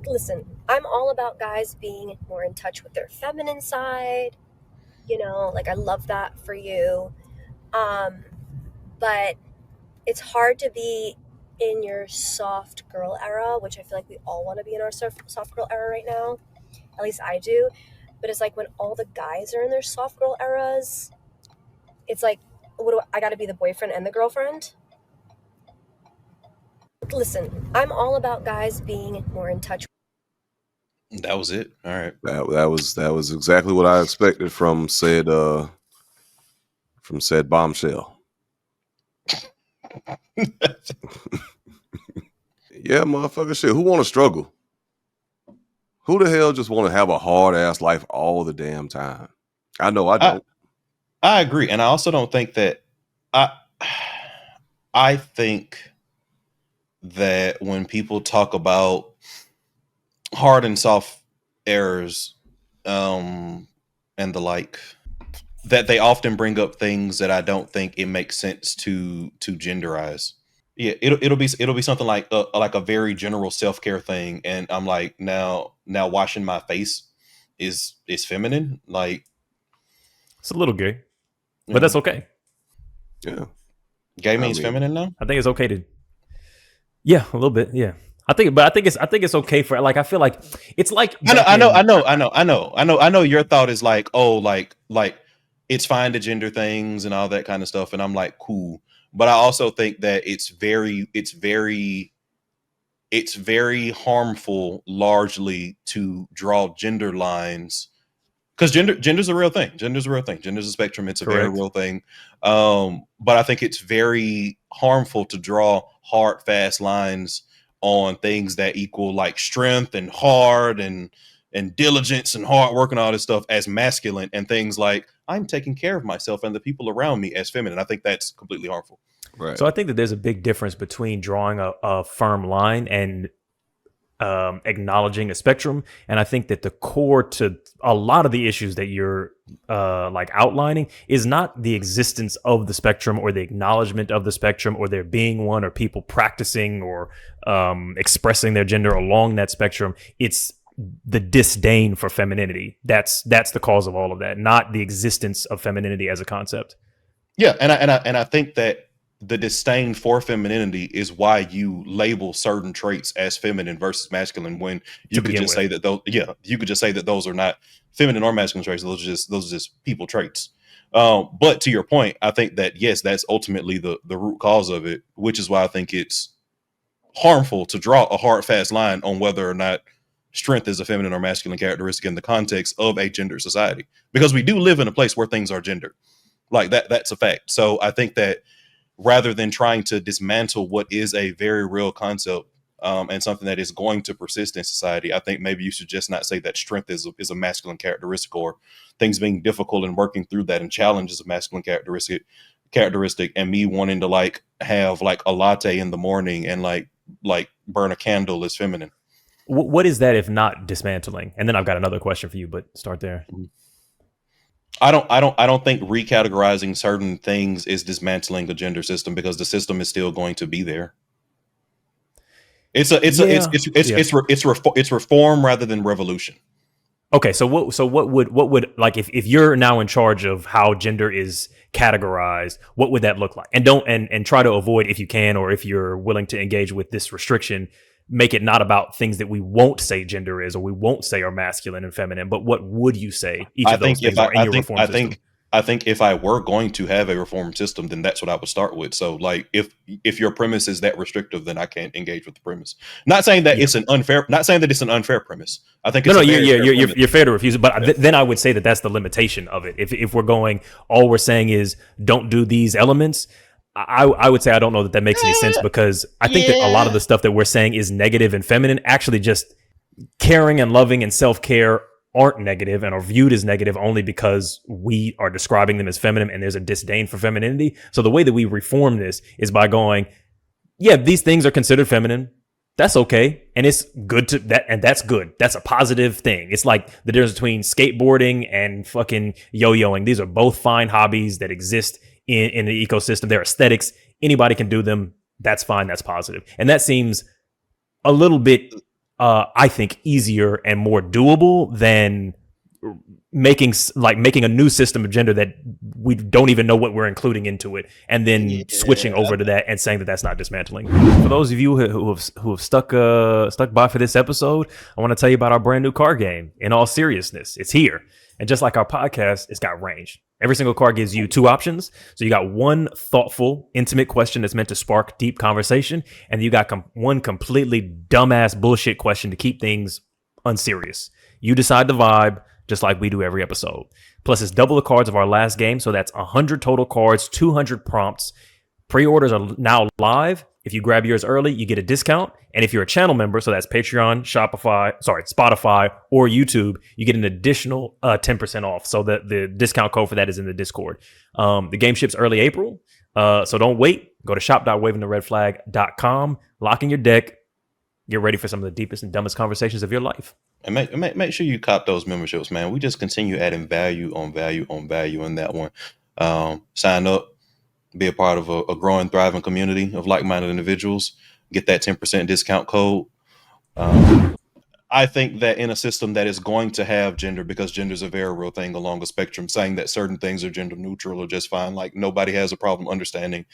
Listen, I'm all about guys being more in touch with their feminine side. Like I love that for you. Um, but it's hard to be in your soft girl era, which I feel like we all want to be in our soft girl era right now. At least I do. But it's like when all the guys are in their soft girl eras, it's like, I got to be the boyfriend and the girlfriend? Listen, I'm all about guys being more in touch. That was it. All right. That was exactly what I expected from said bombshell. Yeah, motherfucker, shit. Who want to struggle? Who the hell just want to have a hard ass life all the damn time? I know I don't. I agree, and I also don't think that I. I think that when people talk about hard and soft errors, and the like, that they often bring up things that I don't think it makes sense to genderize. Yeah, it'll be something like a very general self-care thing, and I'm like, now washing my face is feminine. Like, It's a little gay, you but know, that's okay. Yeah. gay I means mean, feminine now. I think it's okay to. Yeah, a little bit. Yeah, I think it's okay for, like, I feel like it's like I know. Your thought is like, oh, like it's fine to gender things and all that kind of stuff, and I'm like, cool. But I also think that it's very harmful, largely, to draw gender lines, because gender's a real thing. Gender's a real thing. Gender's a spectrum. It's a very correct. real thing. But I think it's very harmful to draw hard, fast lines on things that equal like strength and hard and diligence and hard work and all this stuff as masculine, and things like I'm taking care of myself and the people around me as feminine. I think that's completely harmful. right. So I think that there's a big difference between drawing a firm line and acknowledging a spectrum. And I think that the core to a lot of the issues that you're like outlining is not the existence of the spectrum or the acknowledgement of the spectrum or there being one or people practicing or expressing their gender along that spectrum. It's the disdain for femininity. That's the cause of all of that, not the existence of femininity as a concept. Yeah, and I think that the disdain for femininity is why you label certain traits as feminine versus masculine, when you To could begin just with. say that those you could just say that those are not feminine or masculine traits. Those are just people traits. But to your point, I think that yes, that's ultimately the root cause of it, which is why I think it's harmful to draw a hard fast line on whether or not strength is a feminine or masculine characteristic in the context of a gender society, because we do live in a place where things are gendered. Like that's a fact. So I think that rather than trying to dismantle what is a very real concept, and something that is going to persist in society, I think maybe you should just not say that strength is a masculine characteristic, or things being difficult and working through that and challenges a masculine characteristic, and me wanting to like have like a latte in the morning and like burn a candle is feminine. What is that if not dismantling? And then I've got another question for you, but start there. I don't think recategorizing certain things is dismantling the gender system, because the system is still going to be there. It's Yeah. it's reform rather than revolution. Okay, so what would like if you're now in charge of how gender is categorized, what would that look like? And don't and try to avoid, if you can, or if you're willing to engage with this restriction, make it not about things that we won't say gender is or we won't say are masculine and feminine, but what would you say each I of those think if things are in your reform I system? think if I were going to have a reform system, then that's what I would start with. So like if your premise is that restrictive, then I can't engage with the premise. Not saying that Yeah. not saying that it's an unfair premise. I think No, it's no, a very fair premise. you're fair to refuse it, but Yeah. then I would say that that's the limitation of it. If we're going, all we're saying is don't do these elements. I would say I don't know that makes any sense, because I think that a lot of the stuff that we're saying is negative and feminine. Actually, just caring and loving and self-care aren't negative and are viewed as negative only because we are describing them as feminine and there's a disdain for femininity. So the way that we reform this is by going, yeah, these things are considered feminine. That's okay. And it's good to that. And that's good. That's a positive thing. It's like the difference between skateboarding and fucking yo-yoing. These are both fine hobbies that exist in the ecosystem. They're aesthetics. Anybody can do them. That's fine. That's positive. And that seems a little bit I think, easier and more doable than making a new system of gender that we don't even know what we're including into it, and then switching over to that and saying that that's not dismantling. For those of you who have stuck by for this episode, I want to tell you about our brand new card game. In all seriousness, it's here, and just like our podcast, it's got range. Every single card gives you two options. So you got one thoughtful, intimate question that's meant to spark deep conversation, and you got one completely dumbass bullshit question to keep things unserious. You decide the vibe, just like we do every episode. Plus, it's double the cards of our last game, so that's 100 total cards, 200 prompts. Pre-orders are now live. If you grab yours early, you get a discount. And if you're a channel member, so that's Patreon, Spotify, or YouTube, you get an additional 10% off. So the discount code for that is in the Discord. The game ships early April, so don't wait. Go to shop.wavingtheredflag.com, lock in your deck, get ready for some of the deepest and dumbest conversations of your life. And make sure you cop those memberships, man. We just continue adding value on value on value in that one. Sign up, be a part of a growing, thriving community of like-minded individuals. Get that 10% discount code. I think that in a system that is going to have gender, because gender is a very real thing along a spectrum, saying that certain things are gender neutral or just fine. Like, nobody has a problem understanding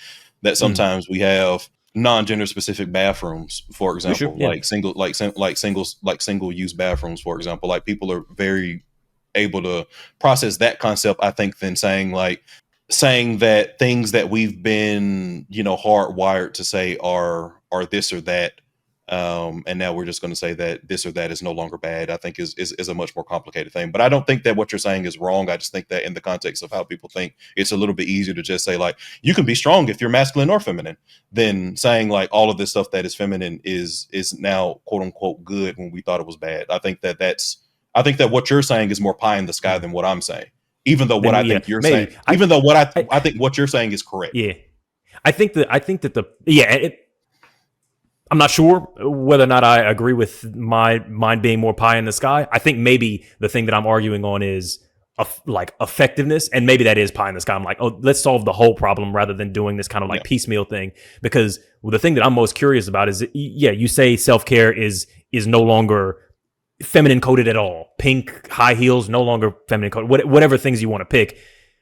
that sometimes we have non-gender specific bathrooms, for example, like single use bathrooms, for example. Like, people are very able to process that concept, I think, than saying that things that we've been, hardwired to say are this or that. And now we're just going to say that this or that is no longer bad, I think is a much more complicated thing. But I don't think that what you're saying is wrong. I just think that in the context of how people think, it's a little bit easier to just say, like, you can be strong if you're masculine or feminine, than saying like all of this stuff that is feminine is now quote unquote good when we thought it was bad. I think that what you're saying is more pie in the sky than what I'm saying. Even though what I think you're saying, even though what I think what you're saying is correct. Yeah, I think that I'm not sure whether or not I agree with mine being more pie in the sky. I think maybe the thing that I'm arguing on is effectiveness, and maybe that is pie in the sky. I'm like, oh, let's solve the whole problem rather than doing this kind of piecemeal thing. Because the thing that I'm most curious about is, you say self-care is no longer feminine coded at all. Pink high heels, no longer feminine coded, whatever things you want to pick.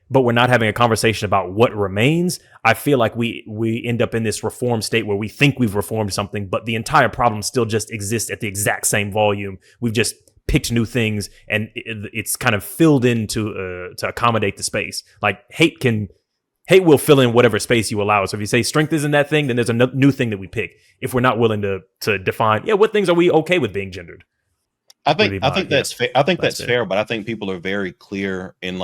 But we're not having a conversation about what remains. I feel like we end up in this reform state where we think we've reformed something, but the entire problem still just exists at the exact same volume. We've just picked new things, and it's kind of filled in to accommodate the space. Like, hate will fill in whatever space you allow. So if you say strength isn't that thing, then there's a new thing that we pick. If we're not willing to define, what things are we okay with being gendered? I think that's fair. I think that's fair, but I think people are very clear in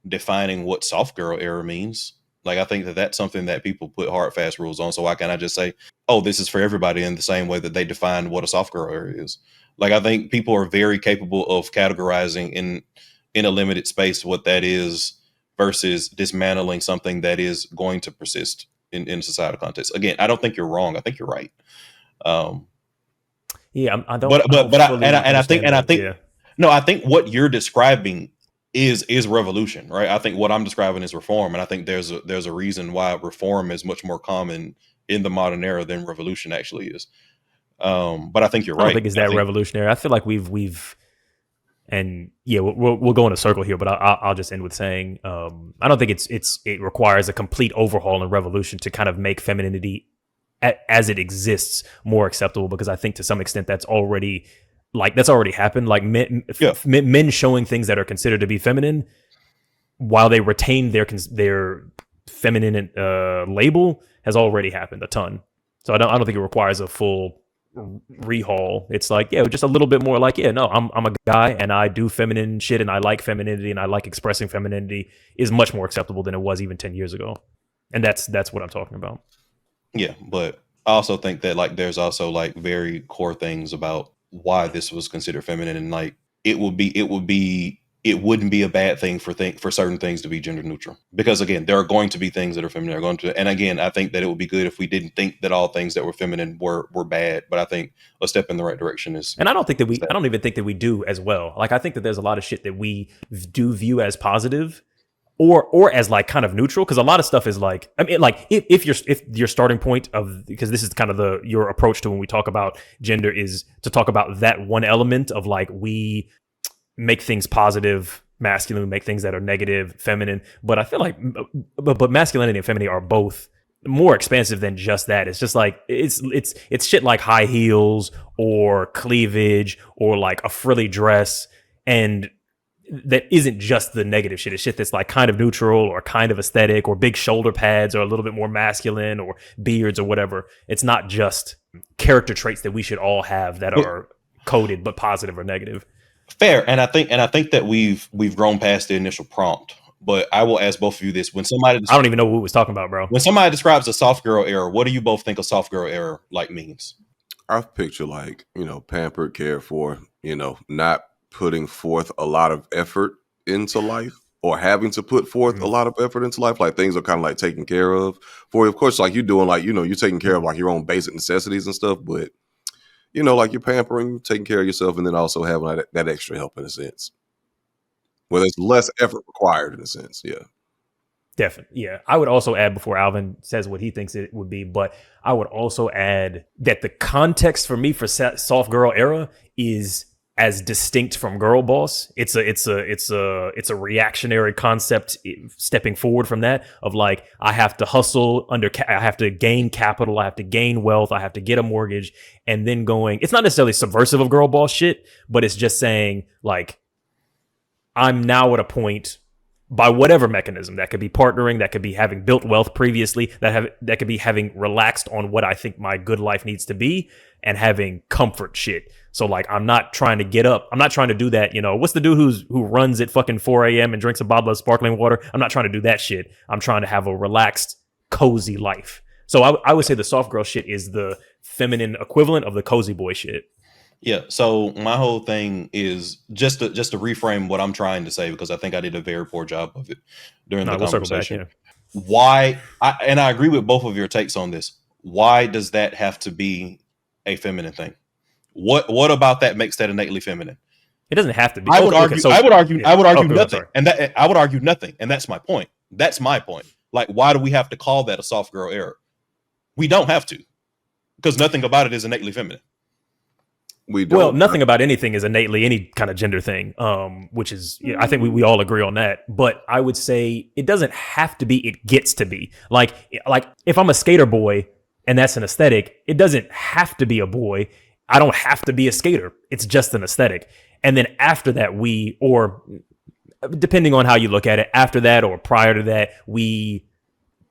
defining what soft girl era means. Like, I think that that's something that people put hard, fast rules on. So why can't I just say, oh, this is for everybody, in the same way that they define what a soft girl era is? Like, I think people are very capable of categorizing in a limited space what that is versus dismantling something that is going to persist in societal context. Again, I don't think you're wrong. I think you're right. I think what you're describing is revolution, right? I think what I'm describing is reform, and I think there's a reason why reform is much more common in the modern era than revolution actually is. But I think you're right. I don't think it's that revolutionary. I feel like we've and we'll go in a circle here, but I'll just end with saying I don't think it requires a complete overhaul and revolution to kind of make femininity as it exists more acceptable, because I think to some extent that's already happened. Like, men showing things that are considered to be feminine while they retain their feminine label has already happened a ton. So I don't think it requires a full rehaul. It's like, just a little bit more like, I'm a guy and I do feminine shit and I like femininity and I like expressing femininity is much more acceptable than it was even 10 years ago. And that's what I'm talking about. Yeah, but I also think that there's also very core things about why this was considered feminine, and it wouldn't be a bad thing for certain things to be gender neutral, because again, there are going to be things that are feminine, and again, I think that it would be good if we didn't think that all things that were feminine were bad, but I think a step in the right direction is, and I don't even think that we do as well. Like, I think that there's a lot of shit that we do view as positive or as like kind of neutral, because a lot of stuff is like, I mean, like if your starting point of, because this is kind of your approach to when we talk about gender is to talk about that one element of like we make things positive masculine, we make things that are negative feminine, but I feel like but masculinity and femininity are both more expansive than just that. It's just like it's shit like high heels or cleavage or like a frilly dress, and that isn't just the negative shit. It's shit that's like kind of neutral or kind of aesthetic, or big shoulder pads or a little bit more masculine, or beards or whatever. It's not just character traits that we should all have that are coded but positive or negative. Fair, and I think that we've grown past the initial prompt. But I will ask both of you this: I don't even know what we was talking about, bro. When somebody describes a soft girl era, what do you both think a soft girl era like means? I picture like, pampered, cared for, not putting forth a lot of effort into life, or having to put forth a lot of effort into life. Like things are kind of like taken care of for you. Of course, like you're doing like, you're taking care of like your own basic necessities and stuff, but like you're pampering, taking care of yourself, and then also having like that extra help in a sense. Where there's less effort required in a sense. Yeah. Definitely. Yeah. I would also add, before Alvin says what he thinks it would be, but I would also add that the context for me for soft girl era is as distinct from girl boss. It's a reactionary concept stepping forward from that of like, I have to hustle I have to gain capital, I have to gain wealth, I have to get a mortgage, and then going, it's not necessarily subversive of girl boss shit, but it's just saying like, I'm now at a point, by whatever mechanism, that could be partnering, that could be having built wealth previously, that could be having relaxed on what I think my good life needs to be, and having comfort shit. So like, I'm not trying to get up. I'm not trying to do that. What's the dude who runs at fucking 4 a.m. and drinks a bottle of sparkling water? I'm not trying to do that shit. I'm trying to have a relaxed, cozy life. So I would say the soft girl shit is the feminine equivalent of the cozy boy shit. Yeah, so my whole thing is just to reframe what I'm trying to say, because I think I did a very poor job of it during the conversation. Why, and I agree with both of your takes on this. Why does that have to be a feminine thing? What about that makes that innately feminine? It doesn't have to be. I would argue nothing, and that I would argue nothing, and that's my point. That's my point. Like, why do we have to call that a soft girl era? We don't have to, because nothing about it is innately feminine. Well, nothing about anything is innately any kind of gender thing, which is, I think we all agree on that. But I would say it doesn't have to be, it gets to be. Like if I'm a skater boy and that's an aesthetic, it doesn't have to be a boy. I don't have to be a skater. It's just an aesthetic. And then after that, or depending on how you look at it, after that or prior to that, we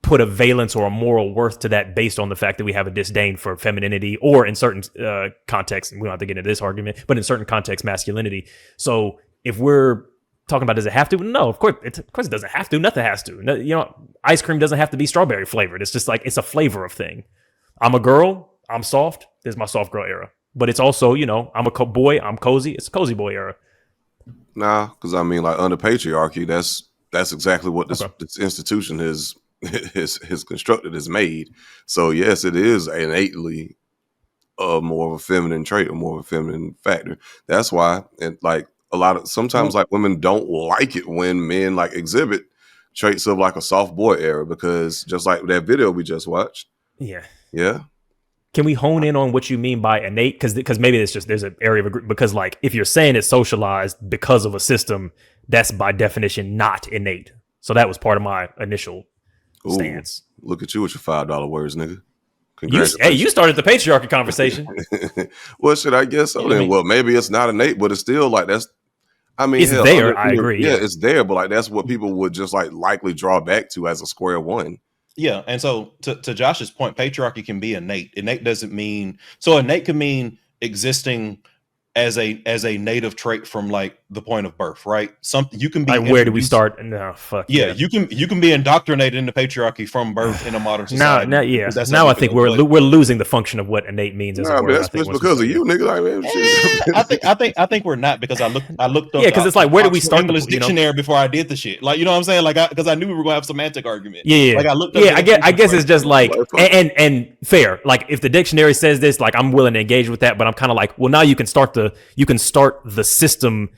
put a valence or a moral worth to that based on the fact that we have a disdain for femininity, or in certain contexts, and we don't have to get into this argument, but in certain contexts, masculinity. So if we're talking about, does it have to? No, of course it doesn't have to. Nothing has to. No, ice cream doesn't have to be strawberry flavored. It's just like, it's a flavor of thing. I'm a girl, I'm soft. This is my soft girl era. But it's also, I'm a boy, I'm cozy. It's a cozy boy era. Nah, because I mean, like under patriarchy, that's exactly what this institution is constructed, is made. So yes, it is innately more of a feminine trait, or more of a feminine factor. That's why, and like sometimes like women don't like it when men like exhibit traits of like a soft boy era, because just like that video we just watched. Yeah. Can we hone in on what you mean by innate? Because maybe it's just, there's an area of because like if you're saying it's socialized because of a system, that's by definition not innate. So that was part of my initial stance. Look at you with your $5 words, nigga. You started the patriarchy conversation. Well, shit, I guess so. Then, well, maybe it's not innate, but it's still like it's there. I agree. Yeah, it's there, but like that's what people would just like likely draw back to as a square one. Yeah, and so to Josh's point, patriarchy can be innate. Innate doesn't mean, so innate can mean existing as a native trait from like the point of birth, right? Something you can be like, where do we start? No, fuck. Yeah, you can be indoctrinated into patriarchy from birth in a modern society. Now I think we're losing the function of what innate means as a word. That's because of you, nigga. I think we're not, because I looked up. Yeah, because it's like, where do we start? English dictionary before I did the shit. Like, you know what I'm saying? Like, because I knew we were gonna have semantic argument. Yeah. Like I looked up. Yeah, I guess it's just like, and fair. Like if the dictionary says this, like I'm willing to engage with that, but I'm kind of like, well, now you can start the system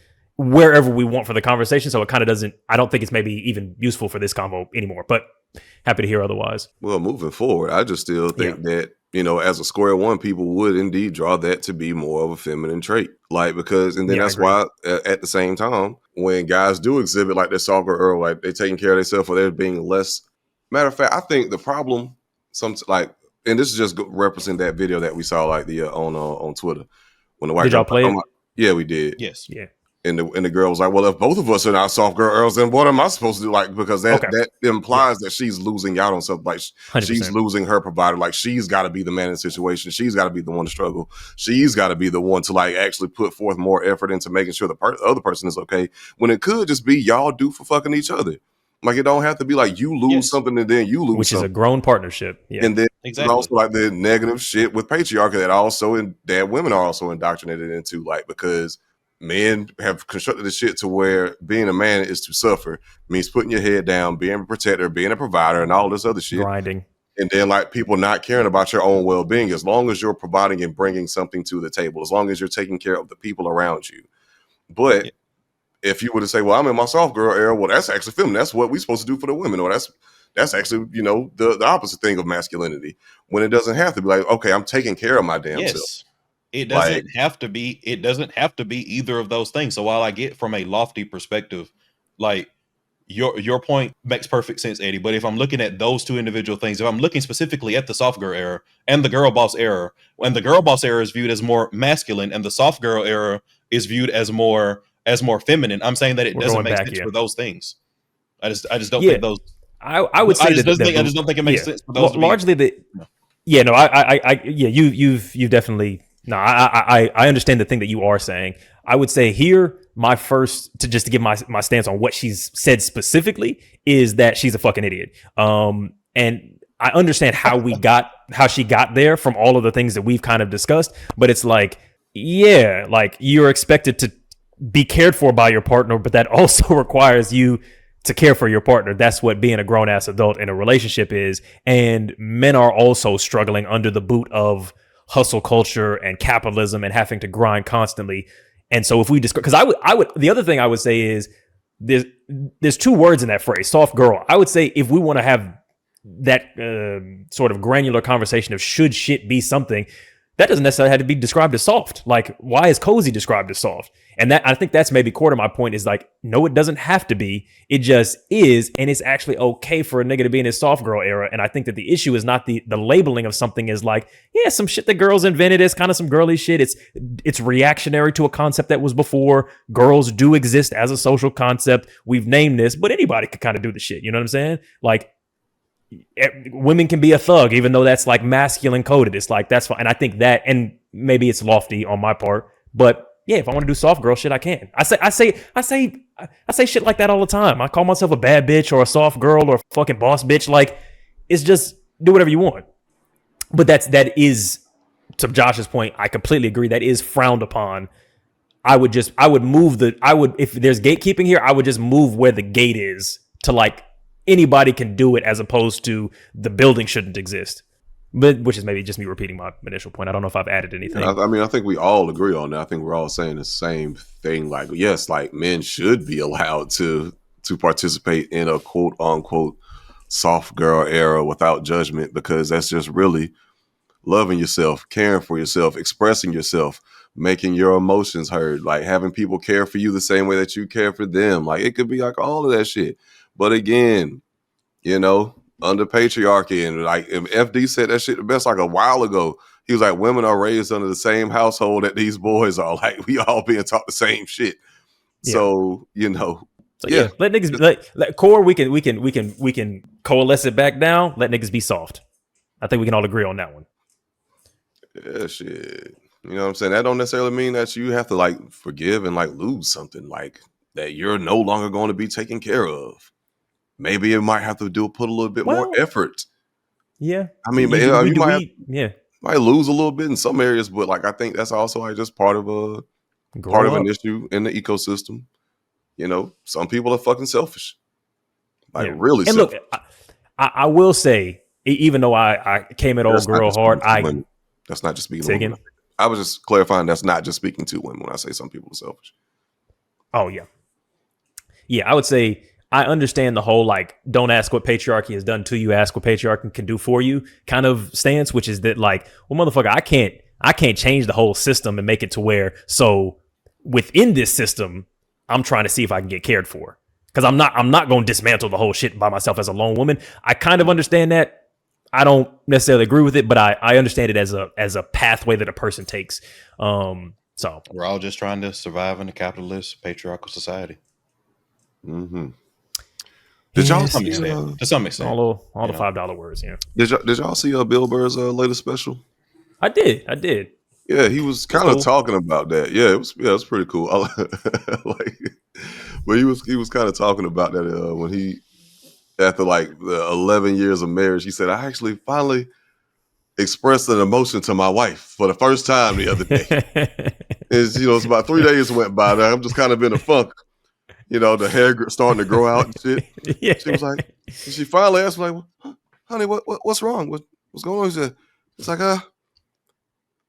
wherever we want for the conversation. So it kind of doesn't, I don't think it's maybe even useful for this convo anymore, but happy to hear otherwise. Well, moving forward, I just still think that, as a square one, people would indeed draw that to be more of a feminine trait. Like, because, and then that's why at the same time, when guys do exhibit like their soccer or like they're taking care of themselves or they're being less, matter of fact, I think the problem, and this is just representing that video that we saw like on Twitter. When the white did y'all play it? Yeah, we did. Yes. Yeah. And the girl was like, well, if both of us are not soft girls, then what am I supposed to do? Like, because that implies that she's losing out on something. Like 100%. She's losing her provider. Like, she's got to be the man in the situation. She's got to be the one to struggle. She's got to be the one to like actually put forth more effort into making sure the other person is okay. When it could just be y'all do for fucking each other. Like, it don't have to be like you lose something and then you lose which something. Is a grown partnership. Yeah. And then also like the negative shit with patriarchy that women are also indoctrinated into, like, because men have constructed the shit to where being a man is to suffer, means putting your head down, being a protector, being a provider, and all this other shit. Grinding. And then like people not caring about your own well-being, as long as you're providing and bringing something to the table, as long as you're taking care of the people around you. But if you were to say, well, I'm in my soft girl era, well, that's actually feminine. That's what we're supposed to do for the women. Or that's actually, the opposite thing of masculinity. When it doesn't have to be like, okay, I'm taking care of my damn self. It doesn't have to be. It doesn't have to be either of those things. So while I get from a lofty perspective, like your point makes perfect sense, Eddie. But if I'm looking at those two individual things, if I'm looking specifically at the soft girl era and the girl boss era, when the girl boss era is viewed as more masculine and the soft girl era is viewed as more feminine, I'm saying that it doesn't make sense for those things. I just don't think those. I would say I just don't think it makes sense for those. Largely you've definitely. No, I understand the thing that you are saying. I would say here, to give my stance on what she's said specifically is that she's a fucking idiot. And I understand how she got there from all of the things that we've kind of discussed, but it's like, like you're expected to be cared for by your partner, but that also requires you to care for your partner. That's what being a grown ass adult in a relationship is. And men are also struggling under the boot of hustle culture and capitalism and having to grind constantly. And so if we discuss, because I would, the other thing I would say is there's two words in that phrase, soft girl. I would say if we want to have that sort of granular conversation of should shit be something, that doesn't necessarily have to be described as soft. Like, why is cozy described as soft? And that, I think that's maybe core to my point, is like, no, it doesn't have to be. It just is. And it's actually okay for a nigga to be in his soft girl era. And I think that the issue is not the labeling of something is like, some shit that girls invented is kind of some girly shit. It's reactionary to a concept that was before. Girls do exist as a social concept. We've named this, but anybody could kind of do the shit. You know what I'm saying? Like, women can be a thug, even though that's like masculine coded. It's like, that's fine. And I think that, and maybe it's lofty on my part, but if I want to do soft girl shit, I can. I say shit like that all the time. I call myself a bad bitch or a soft girl or a fucking boss bitch. Like, it's just do whatever you want. But that is, to Josh's point, I completely agree. That is frowned upon. If there's gatekeeping here, I would just move where the gate is to like, anybody can do it, as opposed to the building shouldn't exist. But which is maybe just me repeating my initial point. I don't know if I've added anything. I mean, I think we all agree on that. I think we're all saying the same thing. Like, yes, like men should be allowed to participate in a quote unquote soft girl era without judgment, because that's just really loving yourself, caring for yourself, expressing yourself, making your emotions heard, like having people care for you the same way that you care for them. Like, it could be like all of that shit. But again, under patriarchy, and like if FD said that shit the best like a while ago, he was like, women are raised under the same household that these boys are. Like, we all being taught the same shit. Yeah. So, let niggas let core. We can coalesce it back down. Let niggas be soft. I think we can all agree on that one. Yeah, shit. You know what I'm saying? That don't necessarily mean that you have to like forgive and like lose something like that you're no longer going to be taken care of. Maybe it might have to put a little bit more effort. Yeah. I mean, you might lose a little bit in some areas, but like, I think that's also like just part of an issue in the ecosystem. Some people are fucking selfish. Like, really and selfish. Look, I will say, even though I came at old girl hard, that's not just speaking to women. I was just clarifying that's not just speaking to women when I say some people are selfish. Oh yeah. Yeah, I would say I understand the whole like don't ask what patriarchy has done to you, ask what patriarchy can do for you kind of stance, which is that like, well, motherfucker, I can't change the whole system and make it to where so within this system, I'm trying to see if I can get cared for. Because I'm not going to dismantle the whole shit by myself as a lone woman. I kind of understand that. I don't necessarily agree with it, but I understand it as a pathway that a person takes. So We're all just trying to survive in a capitalist patriarchal society. Mm-hmm. Did y'all see to some extent all the $5 words? Yeah. Did y'all see Bill Burr's latest special? I did. Yeah, he was kind of talking about that. Yeah, it was pretty cool. Like, but he was kind of talking about that when he, after like the 11 years of marriage, he said, I actually finally expressed an emotion to my wife for the first time the other day. It's about 3 days went by. Now I'm just kind of in a funk. The hair starting to grow out and shit. Yeah. She was like, she finally asked me, like, honey, what's wrong? What's going on? She said, it's like,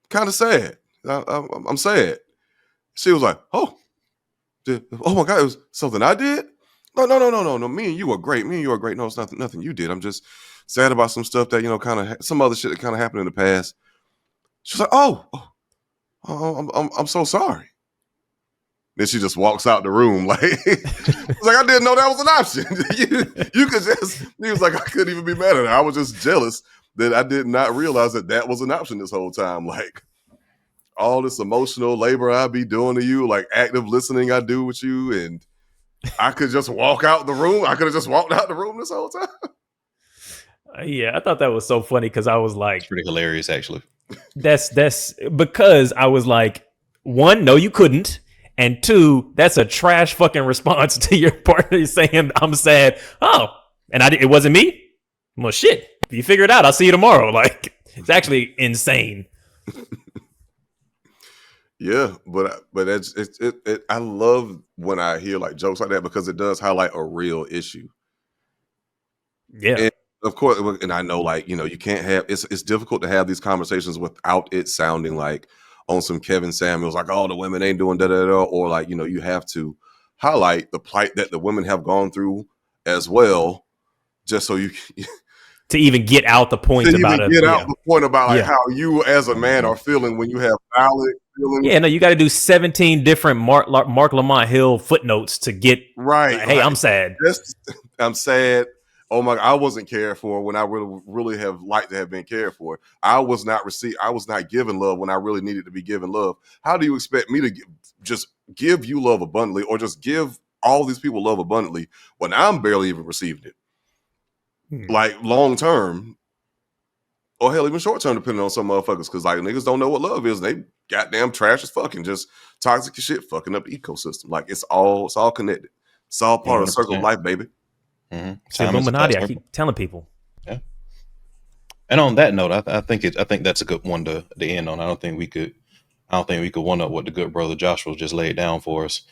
kind of sad. I'm sad. She was like, oh my God, it was something I did? No. Me and you were great. No, it's nothing you did. I'm just sad about some stuff that, kind of some other shit that kind of happened in the past. She's like, oh, I'm so sorry. Then she just walks out the room like, it's like, I didn't know that was an option. you could just, he was like, I couldn't even be mad at her. I was just jealous that I did not realize that was an option this whole time. Like, all this emotional labor I be doing to you, like active listening I do with you, and I could just walk out the room. I could have just walked out the room this whole time. Yeah, I thought that was so funny because I was like, it's pretty hilarious actually. That's because I was like, one, no, you couldn't. And two, that's a trash fucking response to your partner saying, I'm sad. Oh, and it wasn't me? Well, shit. If you figure it out, I'll see you tomorrow. Like, it's actually insane. Yeah, but I love when I hear like jokes like that because it does highlight a real issue. Yeah. And of course, and I know like, you can't have, it's difficult to have these conversations without it sounding like on some Kevin Samuels, like, oh, the women ain't doing da-da-da, or like, you have to highlight the plight that the women have gone through as well, just so you to even get out the point about it. Get out the point about like how you as a man are feeling when you have valid feelings. Yeah, no, you got to do 17 different Mark Lamont Hill footnotes to get right. Hey, I'm sad. I'm sad. Oh my! I wasn't cared for when I really have liked to have been cared for. I was not given love when I really needed to be given love. How do you expect me to just give you love abundantly, or just give all these people love abundantly when I'm barely even receiving it? Like long term, or hell, even short term, depending on some motherfuckers. Because like niggas don't know what love is. They goddamn trash as fucking just toxic shit, fucking up the ecosystem. Like it's all connected. It's all part of the circle of life, baby. Mm-hmm. It's Illuminati. I keep telling people. Yeah. And on that note, I think that's a good one to end on. I don't think we could one up what the good brother Joshua just laid down for us.